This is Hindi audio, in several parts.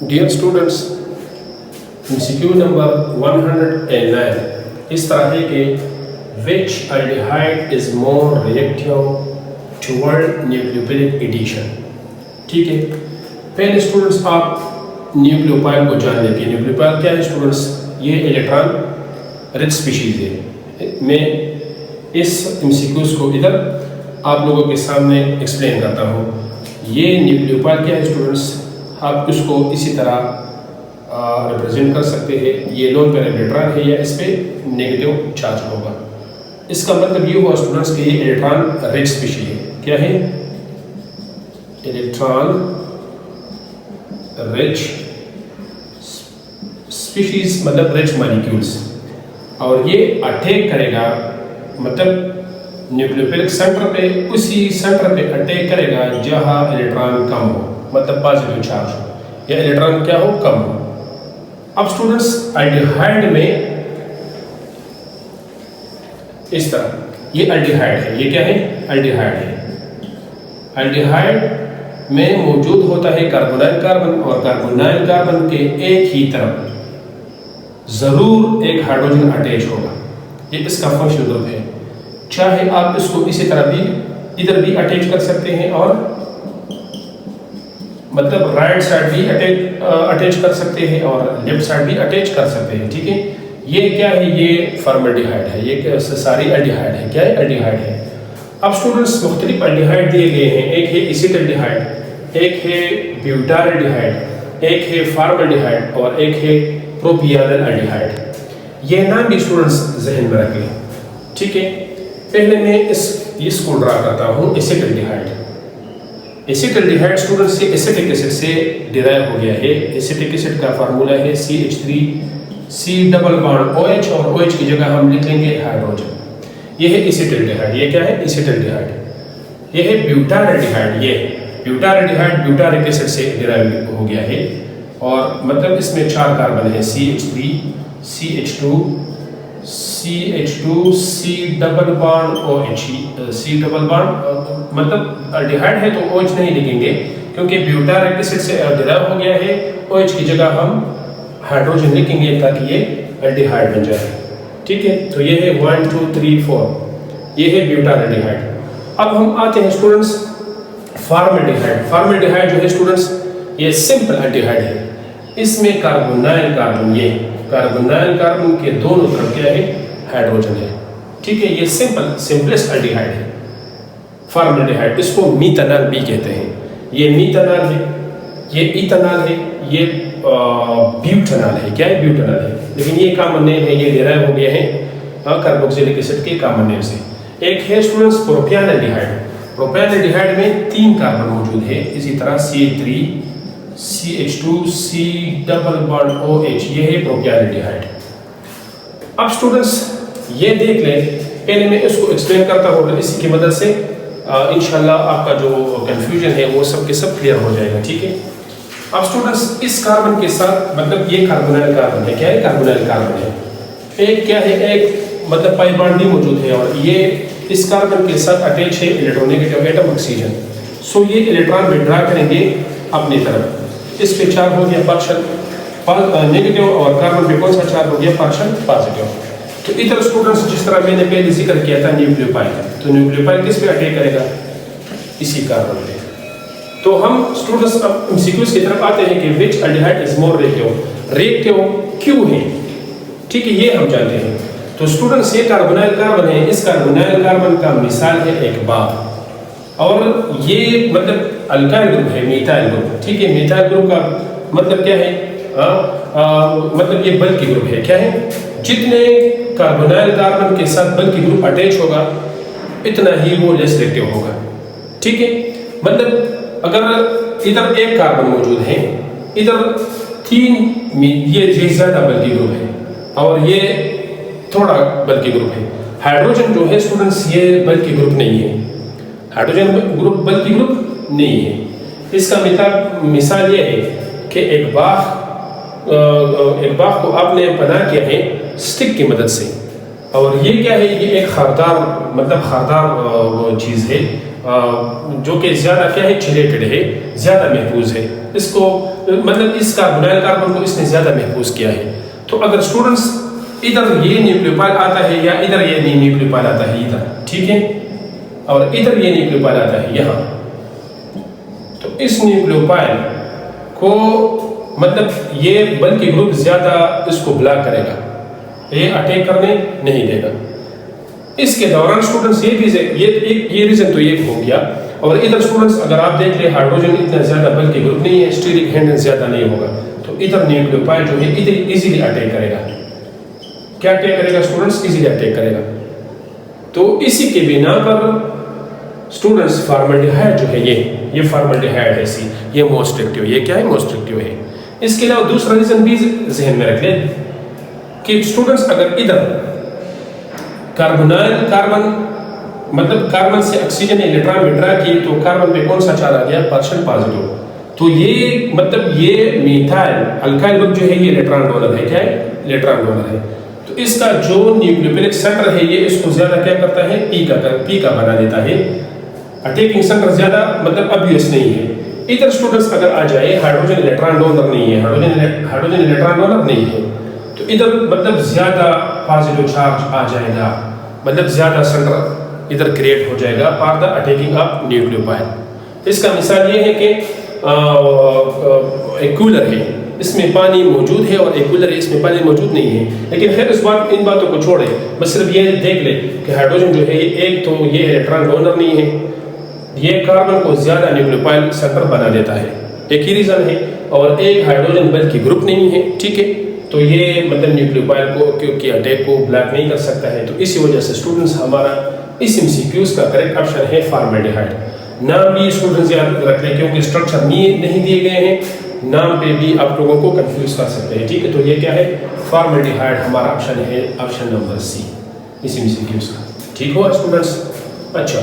डियर स्टूडेंट्स, MCQ नंबर 109 इस तरह है कि which aldehyde is more reactive toward nucleophilic addition. ठीक है, पहले स्टूडेंट्स आप न्यूक्लियोफाइल को जान लें कि न्यूक्लियोफाइल क्या है। स्टूडेंट्स, ये इलेक्ट्रॉन रिच स्पीशीज है। मैं इस MCQs को इधर आप लोगों के सामने एक्सप्लेन करता हूँ। ये न्यूक्लियोफाइल क्या है स्टूडेंट्स, आप इसको इसी तरह रिप्रेजेंट कर सकते हैं। ये लोन पर इलेक्ट्रॉन है या इस पर नेगेटिव चार्ज होगा। इसका मतलब ये हुआ स्टूडेंट्स कि ये इलेक्ट्रॉन रिच स्पीशीज है। क्या है? इलेक्ट्रॉन रिच स्पीशीज मतलब रिच मॉलिक्यूल्स, और ये अटैक करेगा मतलब न्यूक्लियोफिलिक सेंटर पे, उसी सेंटर पे अटैक करेगा जहां इलेक्ट्रॉन कम हो, मतलब पॉजिटिव चार्ज हो या इलेक्ट्रॉन क्या हो, कम हो। अब स्टूडेंट्स, एल्डिहाइड में इस तरह ये एल्डिहाइड है। ये क्या है? एल्डिहाइड है। एल्डिहाइड में मौजूद होता है कार्बोनाइल कार्बन, और कार्बोनाइल कार्बन के एक ही तरफ जरूर एक हाइड्रोजन अटैच होगा। ये इसका फंक्शनल ग्रुप है। चाहे आप इसको इसी तरह भी इधर भी अटैच कर सकते हैं, और मतलब राइट साइड भी अटैच कर सकते हैं और लेफ्ट साइड भी अटैच कर सकते हैं। ठीक है, ये क्या है? ये फॉर्मल्डिहाइड है। ये सारी एल्डिहाइड है। क्या है? एल्डिहाइड है। अब स्टूडेंट्स, मुख्तलिफ एल्डिहाइड दिए गए हैं। एक है एसिटाल्डिहाइड, एक है ब्यूटाल्डिहाइड, एक है फॉर्मल्डिहाइड और एक है प्रोपियोनिल एल्डिहाइड। ये नाम भी स्टूडेंट्स जहन में रखें। ठीक है, पहले मैं इसको ड्रा करता हूँ। एसिटाल्डिहाइड। एसिटाल्डिहाइड स्टूडेंट्स से एसिटिक एसिड से डिराइव हो गया है। एसिटिक एसिड का फार्मूला है CH3C डबल बॉन्ड OH, और OH की जगह हम लिख लेंगे हाइड्रोजन। ये है एसिटाल्डिहाइड। ये क्या है? एसिटाल्डिहाइड। ये है ब्यूटाल्डिहाइड। ये ब्यूटाल्डिहाइड ब्यूटारिक एसिड से डिराइव हो गया है, और मतलब इसमें 4 कार्बन है, CH3 CH2 C double bond OH। C double bond मतलब एल्डिहाइड है तो OH नहीं लिखेंगे, क्योंकि ब्यूटारिक एसिड से डिराइव हो गया है। OH की जगह हम हाइड्रोजन लिखेंगे ताकि ये एल्डिहाइड बन जाए। ठीक है, तो ये है 1 2 3 4, ये है ब्यूटाल्डिहाइड। अब हम आते हैं स्टूडेंट्स फॉर्मल्डिहाइड। फॉर्मल्डिहाइड जो है स्टूडेंट्स, ये सिंपल एल्डिहाइड है। इसमें कार्बोनाइल कार्बन, ये कार्बोनाइल कार्बन के दोनों तरफ क्या है? हाइड्रोजन है। ठीक है, ये सिंपलेस्ट एल्डिहाइड है फॉर्मल्डिहाइड। इसको मीथेनॉल भी कहते हैं। ये मीथेनॉल है, ये इथेनॉल है, ये ब्यूटेनॉल है। क्या है? ब्यूटेनॉल है, लेकिन ये कॉमन नेम है। ये डिराइव हो गया है कार्बोक्सिलिक एसिड के कॉमन नेम से। एक है स्टूडेंट्स प्रोपियोनिल्डिहाइड। प्रोपियोनिल्डिहाइड में 3 कार्बन मौजूद है। इसी तरह CH3 CH2 C double bond OH, ये है प्रोपियोनिल्डिहाइड। अब स्टूडेंट्स ये देख लें, पहले मैं इसको एक्सप्लेन करता हूँ, इसी की मदद से इंशाल्लाह आपका जो कंफ्यूजन है वो सब के सब क्लियर हो जाएगा। ठीक है, अब स्टूडेंट्स इस कार्बन के साथ मतलब ये कार्बोनाइल कार्बन है। क्या है? कार्बोनाइल कार्बन है। एक क्या है? एक मतलब पाई बॉन्ड भी मौजूद है, और ये इस कार्बन के साथ अटैच है इलेक्ट्रोनेगेटिव एटम ऑक्सीजन। सो ये इलेक्ट्रॉन विड्रॉ करेंगे अपनी तरफ। इस पे चार्ज हो गया पार्शियल नेगेटिव, और कार्बन पे कौन सा चार्ज हो गया? Partial positive. तो इधर स्टूडेंट्स जिस तरह मैंने पहले जिक्र किया था न्यूक्लियोफाइल, तो न्यूक्लियोफाइल किस पे अटैक करेगा? इसी कार्बन पे। तो हम स्टूडेंट्स अब MCQs की तरफ आते हैं कि which aldehyde is more reactive. Reactive क्यों है? ठीक है, ये हम जानते हैं। तो स्टूडेंट्स ये कार्बोनाइल कार्बन है। इस कार्बोनाइल कार्बन का मिसाल है एक बार, और ये मतलब अल्काइल ग्रुप है, मिथाइल ग्रुप। ठीक है, मिथाइल ग्रुप का मतलब क्या है? मतलब ये बल्कि ग्रुप है। क्या है? जितने कार्बोनाइल कार्बन के साथ बल्कि ग्रुप अटैच होगा, इतना ही वो लेस रिएक्टिव होगा। ठीक है, मतलब अगर इधर एक कार्बन मौजूद है, इधर 3, ये ज्यादा बल्कि ग्रुप है, और ये थोड़ा बल्कि ग्रुप है। हाइड्रोजन जो है स्टूडेंट्स, ये बल्कि ग्रुप नहीं है। हाइड्रोजन ग्रुप बल्कि ग्रुप नहीं है। इसका मिसाल ये है कि एक बाग को आपने बना किया है स्टिक की मदद से, और ये क्या है? ये एक खारदार मतलब खारदार चीज़ है, जो कि ज़्यादा क्या है? चिलेटेड है, ज़्यादा महफूज है। इसको मतलब इस कार्बोनाइल कार्बन को इसने ज़्यादा महफूज किया है। तो अगर स्टूडेंट्स इधर ये न्यूक्लियोफाइल आता है या इधर ये न्यूक्लियोफाइल आता है इधर, ठीक है, और इधर ये न्यूक्लियोफाइल आता है यहाँ, तो इस न्यूक्लियोफाइल को मतलब ये बल्कि ग्रुप ज़्यादा इसको ब्लॉक करेगा, ये अटैक करने नहीं देगा। इसके दौरान स्टूडेंट्स ये रीजन तो ये हो गया। और इधर स्टूडेंट्स अगर आप देख ले हाइड्रोजन इतना ज़्यादा बल्कि ग्रुप नहीं है, स्टीरिक हैंडल ज़्यादा नहीं होगा, तो इधर न्यूक्लियोफाइल जो है इधर इजीली अटैक करेगा। क्या अटैक करेगा स्टूडेंट्स? इजीली अटैक करेगा। तो इसी के बिना पर स्टूडेंट्स फॉर्मल्डिहाइड जो है ये फॉर्मल्डिहाइड है सी, ये मोस्ट एक्टिव, ये क्या है? मोस्ट एक्टिव है। इसके अलावा दूसरा रीजन भी जहन में रख ले कि स्टूडेंट्स अगर इधर कार्बोनाइल कार्बन मतलब कार्बन से ऑक्सीजन इलेक्ट्रॉन विड्रॉ किए तो कार्बन पे कौन सा चार्ज आ गया? Partial positive. तो ये मतलब ये मिथाइल अल्काइल ग्रुप जो है ये इलेक्ट्रॉन डोनर है। क्या है? इलेक्ट्रॉन डोनर है। तो इसका जो न्यूक्लियोफिलिक सेंटर है ये इसको ज्यादा क्या करता है? पी का बना देता है। अटैकिंग सेंटर ज्यादा मतलब ऑब्वियस नहीं है। इधर स्टूडेंट्स अगर आ जाए हाइड्रोजन इलेक्ट्रॉन डोनर नहीं है, हाइड्रोजन इलेक्ट्रॉन डोनर नहीं है, तो इधर मतलब ज्यादा पॉजिटिव चार्ज आ जाएगा, मतलब ज्यादा सेंटर इधर क्रिएट हो जाएगा for the attacking of nucleophile. इसका मिसाल ये है कि एक कूलर है, इसमें पानी मौजूद है और एक कूलर है, इसमें पानी मौजूद नहीं है। लेकिन खैर इन बातों को छोड़े, बस सिर्फ ये देख ले कि हाइड्रोजन जो है एक तो ये इलेक्ट्रॉन डोनर नहीं है, ये कार्बन को ज्यादा न्यूक्लियोफाइल सेंटर बना देता है, एक ही रीजन है। और एक हाइड्रोजन बल्कि ग्रुप नहीं है, ठीक है, तो ये मतलब न्यूक्लियोफाइल को क्योंकि अटैक को ब्लॉक नहीं कर सकता है। तो इसी वजह से स्टूडेंट्स हमारा इस एमसीक्यूज का करेक्ट ऑप्शन है फॉर्मल्डिहाइड। नाम भी स्टूडेंट्स याद रख लें क्योंकि स्ट्रक्चर नहीं दिए गए हैं, नाम पे भी आप लोगों को कंफ्यूज कर सकते हैं, ठीक है। तो ये क्या है? फॉर्मल्डिहाइड हमारा ऑप्शन है, ऑप्शन नंबर सी इस एमसीक्यूज का। ठीक हो स्टूडेंट्स? अच्छा,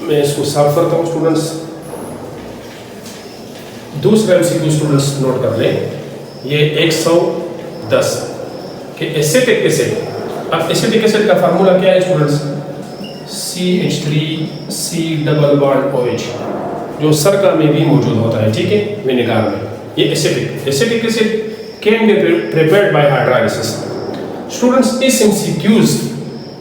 मैं इसको साफ करता हूँ स्टूडेंट्स। दूसरा एमसीक्यू स्टूडेंट्स नोट कर लें, ये 110 कि एसिटिक एसिड। अब एसिटिक एसिड का फार्मूला क्या है students? CH3C double bond OH, जो सरका में भी मौजूद होता है, ठीक है, विनेगार में। ये acetic acid can be prepared by hydrolysis. Students इस एमसीक्यूज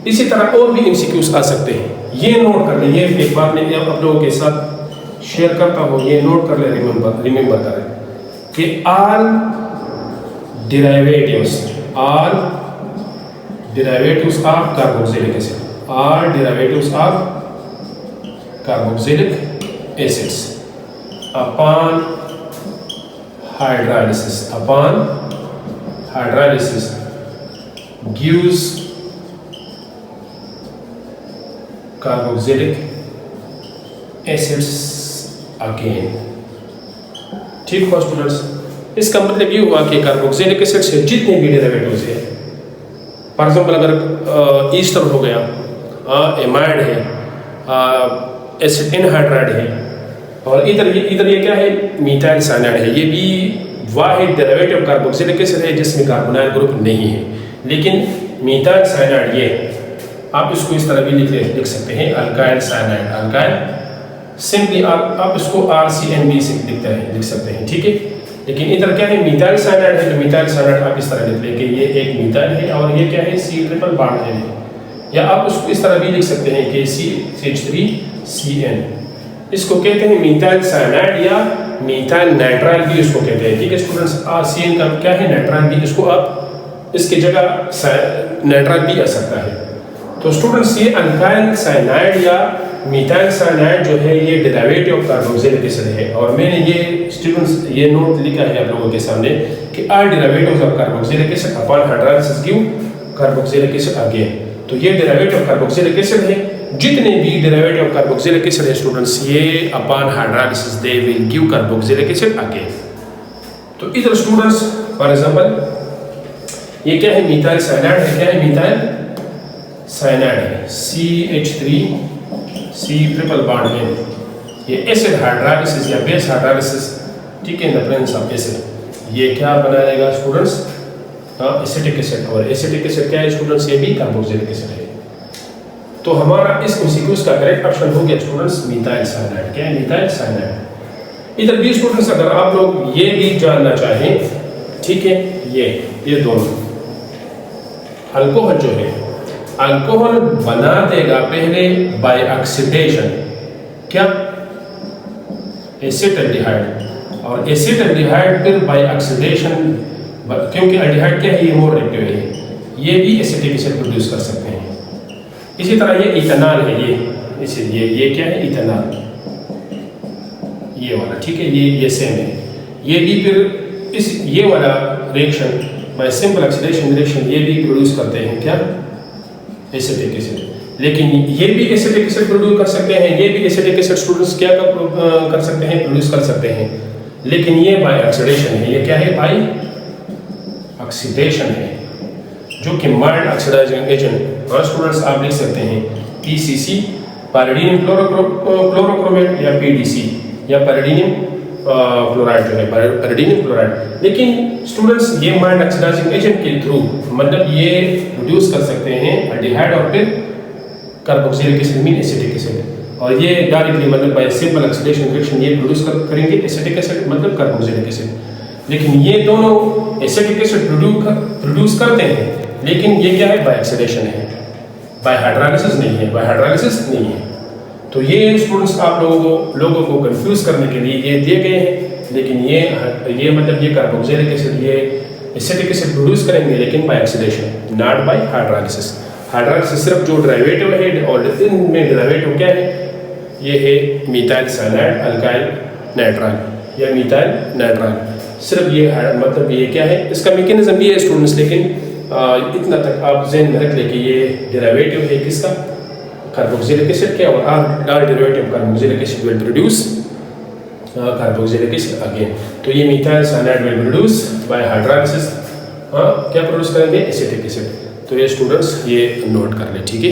इसी तरह और भी एमसीक्यूज आ सकते हैं, ये नोट कर ले। ये एक बार मैं आप लोगों के साथ शेयर करता हूँ, ये नोट कर ले, रिमेंबर करें कि all derivatives of carboxylic acid, all derivatives of carboxylic acids upon hydrolysis gives carboxylic acids again। ठीक हो स्टूडेंट्स? इसका मतलब ये हुआ कि कार्बोक्सिलिक एसिड से जितने भी डेरिवेटिव्स हैं, फॉर एग्जांपल अगर ईस्टर हो गया, एमाइड है, एसिड एनहाइड्राइड है, और इधर ये क्या है? मीथाइल साइनाइड है। ये भी वाहिद डेरिवेटिव कार्बोक्सिलिक एसिड है जिसमें कार्बोनाइल ग्रुप नहीं है। लेकिन मीथाइल साइनाइड ये आप इसको इस तरह भी लिख सकते हैं, अल्काइल साइनाइड, अल्काइल सिंपली आप इसको RCNB से लिख सकते हैं, ठीक है। लेकिन इधर क्या है? मीथाइल साइनाइड है, तो मीथाइल साइनाइड आप इस तरह लिख लें कि ये एक मीथाइल है और ये क्या है? C ट्रिपल बॉन्ड है। या आप उसको इस तरह भी लिख सकते हैं कि CH3CN, इसको कहते हैं मीथाइल साइनाइड या मीथाइल नाइट्राइल भी इसको कहते हैं, ठीक है स्टूडेंट्स। CN का क्या है? नाइट्राइल भी, इसको आप इसकी जगह नाइट्राइल भी आ सकता है। तो स्टूडेंट्स ये अल्काइल साइनाइड या मीथाइल साइनाइड जो है ये डेरिवेटिव ऑफ कार्बोक्सिलिक एसिड है। और मैंने ये स्टूडेंट्स ये नोट लिखा है आप लोगों के सामने कि all derivatives of carboxylic acid upon hydrolysis give carboxylic acid again. तो ये डेरिवेटिव ऑफ कार्बोक्सिलिक एसिड है, जितने भी डेरिवेटिव ऑफ कार्बोक्सिलिक एसिड है स्टूडेंट्स ये upon hydrolysis they will give carboxylic acid again. तो इधर स्टूडेंट्स फॉर एग्जांपल ये क्या है? मीथाइल साइनाइड है। क्या है? मीथाइल साइनाइड है, CH3C ट्रिपल बॉन्ड है। ये एसिड हाइड्रोलाइसिस या बेस हाइड्रोलाइसिस, ठीक है, in the presence of acid, ये क्या बनाएगा स्टूडेंट्स? Acetic acid. और एसिटिक एसिड क्या है स्टूडेंट्स? ये भी कार्बोक्सिलिक एसिड है। तो हमारा इस एमसीक्यूज का करेक्ट ऑप्शन हो गया स्टूडेंट्स मीथाइल साइनाइड। क्या है? Methyl cyanide. इधर भी स्टूडेंट्स अगर आप लोग ये भी जानना चाहें, ठीक है, ये दोनों अल्कोहल जो है, अल्कोहल बना देगा पहले बाय ऑक्सीडेशन, क्या, एसिटाल्डिहाइड, और एसिटाल्डिहाइड फिर बाय ऑक्सीडेशन, क्योंकि एल्डिहाइड क्या है, ये मोर रिएक्टिव है, ये भी एसिटिक एसिड प्रोड्यूस कर सकते हैं। इसी तरह ये इथेनॉल है, ये क्या है, इथेनॉल, ये वाला, ठीक है, ये सेम है, ये भी फिर ये वाला reaction by simple oxidation reaction ये भी प्रोड्यूस करते हैं, क्या, एसिटिक एसिड। लेकिन ये भी एसिटिक एसिड प्रोड्यूस कर सकते हैं, ये भी एसिटिक एसिड स्टूडेंट्स क्या कर सकते हैं, प्रोड्यूस कर सकते हैं, लेकिन ये बाय ऑक्सीडेशन है, ये क्या है, बाय ऑक्सीडेशन है, जो कि माइल्ड ऑक्सीडाइजिंग एजेंट। और स्टूडेंट्स आप लिख सकते हैं पीसीसी, पैराडीनियम क्लोरोक्रोमेट, या पीडीसी, या पैराडीनियम क्लोराइड जो है, पैराडीनियम क्लोराइड। लेकिन स्टूडेंट्स ये माइल्ड ऑक्सीडाइजिंग एजेंट के थ्रू मतलब ये प्रोड्यूस कर सकते हैं एल्डिहाइड और फिर carboxylic acid mean acetic acid, और ये डायरेक्टली मतलब बाय सिंपल ऑक्सीडेशन रिएक्शन ये प्रोड्यूस करेंगे एसिटिक एसिड मतलब कार्बोक्सिलिक एसिड। लेकिन ये दोनों एसिटिक एसिड प्रोड्यूस करते हैं, लेकिन ये क्या है, बाय ऑक्सीडेशन है, बाय हाइड्रोलाइसिस नहीं है, बाय हाइड्रोलाइसिस नहीं है। तो ये स्टूडेंट्स आप लोगों को कंफ्यूज करने के लिए ये दिए गए हैं, लेकिन ये मतलब ये कार्बोक्सिलिक एसिड ये एसिटिक एसिड प्रोड्यूस करेंगे, लेकिन by oxidation, not by hydrolysis. Hydrolysis सिर्फ जो डेरिवेटिव है, और इनमें डेरिवेटिव क्या है, ये है मिथाइल साइनाइड अल्काइल नाइट्राइल या मिथाइल नाइट्राइल, सिर्फ ये मतलब ये क्या है, इसका मैकेनिज्म भी है स्टूडेंट्स, लेकिन इतना तक आप ज़हन में रख ले कि ये डेरिवेटिव है किसका, कार्बोक्सिलिक एसिड के, और are derivative carboxylic acid will produce carboxylic acid again. तो ये methyl cyanide will produce by hydrolysis क्या प्रोड्यूस करेंगे, एसिटिक एसिड। तो ये स्टूडेंट्स ये नोट कर ले, ठीक है।